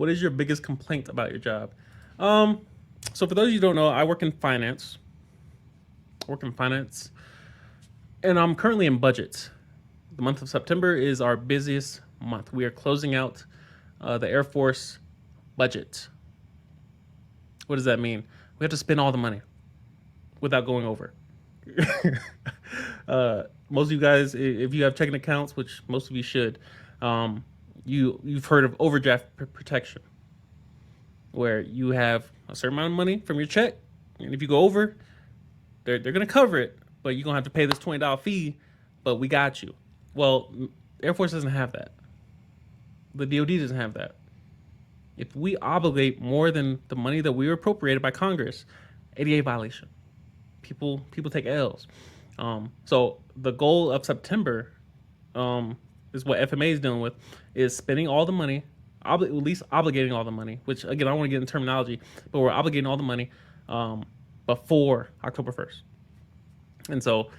What is your biggest complaint about your job? Um, so for those of you who don't know, I work in finance. I work in finance, and I'm currently in budget. The month of September is our busiest month. We are closing out the Air Force budget. What does that mean? We have to spend all the money without going over. Most of you guys, if you have checking accounts, which most of you should, you've heard of overdraft protection, where you have a certain amount of money from your check, and if you go over, they're gonna cover it, but you're gonna have to pay this $20 fee. But we got you. Well, Air Force doesn't have that. The DoD doesn't have that. If we obligate more than the money that we were appropriated by Congress, ADA violation. People take L's. So the goal of September is what FMA is dealing with, is spending all the money, at least obligating all the money, which again, I don't want to get into terminology, but we're obligating all the money before October 1st. And so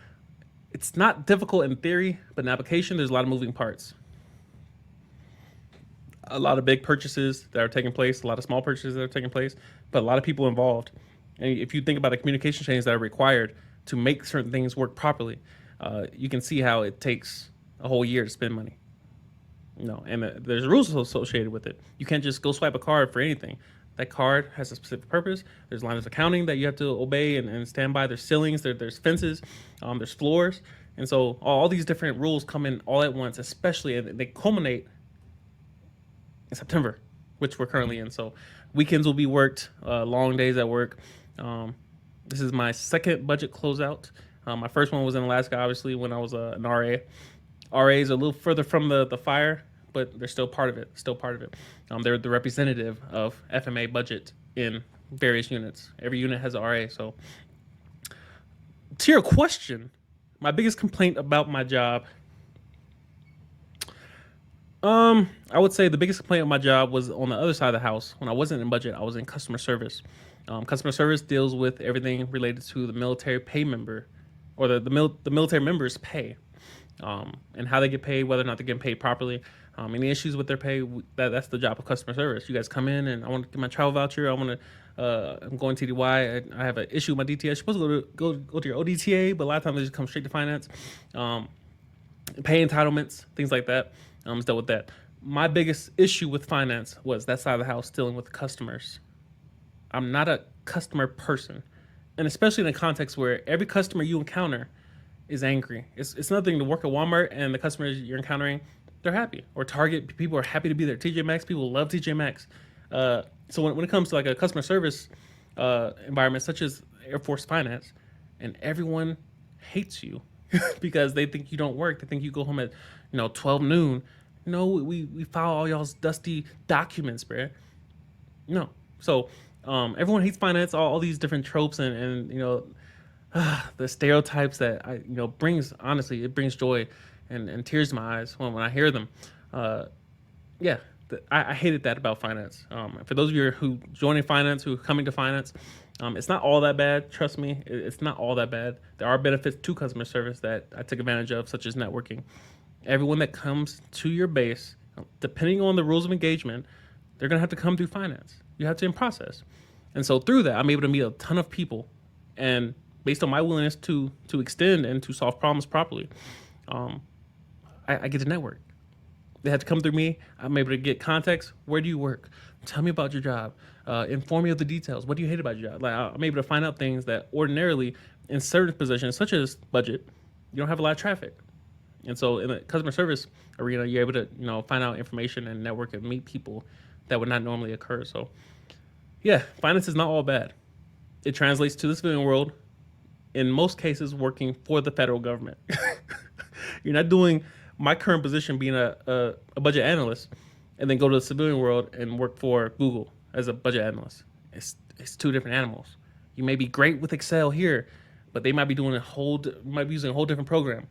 it's not difficult in theory, but in application, there's a lot of moving parts. A lot of big purchases that are taking place, a lot of small purchases that are taking place, but a lot of people involved. And if you think about the communication chains that are required to make certain things work properly, you can see how it takes a whole year to spend money. And there's rules associated with it. You can't just go swipe a card for anything. That card has a specific purpose. There's lines of accounting that you have to obey and stand by. There's ceilings, there's fences, there's floors. And so all these different rules come in all at once, especially, and they culminate in September, which we're currently in. So weekends will be worked, long days at work. This is my second budget closeout. My first one was in Alaska, obviously, when I was an RA. RAs are a little further from the fire, but they're still part of it. They're the representative of FMA budget in various units. Every unit has an RA. So to your question, my biggest complaint about my job, I would say the biggest complaint of my job was on the other side of the house. When I wasn't in budget, I was in customer service. Customer service deals with everything related to the military pay member, or the military members' pay, and how they get paid, whether or not they're getting paid properly. Any issues with their pay, that's the job of customer service. You guys come in and I want to get my travel voucher. I'm going TDY. I have an issue with my DTS. You're supposed to go to your ODTA, but a lot of times they just come straight to finance. Pay entitlements, things like that. It's dealt with that. My biggest issue with finance was that side of the house dealing with customers. I'm not a customer person, and especially in a context where every customer you encounter is angry. It's nothing to work at Walmart and the customers you're encountering, they're happy. Or Target, people are happy to be there. TJ Maxx, people love TJ Maxx. So when it comes to like a customer service environment such as Air Force Finance, and everyone hates you because they think you don't work. They think you go home at 12 noon. We file all y'all's dusty documents, bruh. No. So everyone hates finance, all these different tropes and the stereotypes that it brings joy and tears to my eyes when I hear them. I hated that about finance. For those of you who joining finance, who are coming to finance, it's not all that bad. Trust me, it's not all that bad. There are benefits to customer service that I took advantage of, such as networking. Everyone that comes to your base, depending on the rules of engagement, they're going to have to come through finance. You have to in process. And so through that, I'm able to meet a ton of people. And based on my willingness to extend and to solve problems properly, I get to network. They have to come through me. I'm able to get context. Where do you work? Tell me about your job. Inform me of the details. What do you hate about your job? I'm able to find out things that ordinarily in certain positions, such as budget, you don't have a lot of traffic. And so in the customer service arena, you're able to find out information and network and meet people that would not normally occur. So yeah, finance is not all bad. It translates to the civilian world, in most cases working for the federal government. You're not doing my current position being a budget analyst and then go to the civilian world and work for Google as a budget analyst. It's two different animals. You may be great with Excel here, but they might be doing might be using a whole different program.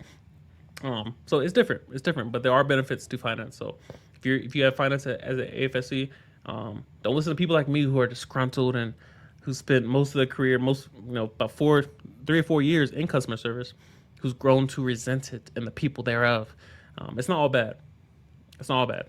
So it's different, but there are benefits to finance. So if you have finance as an AFSC, don't listen to people like me who are disgruntled and who spent most of their career, about 3 or 4 years in customer service, who's grown to resent it and the people thereof. It's not all bad. It's not all bad.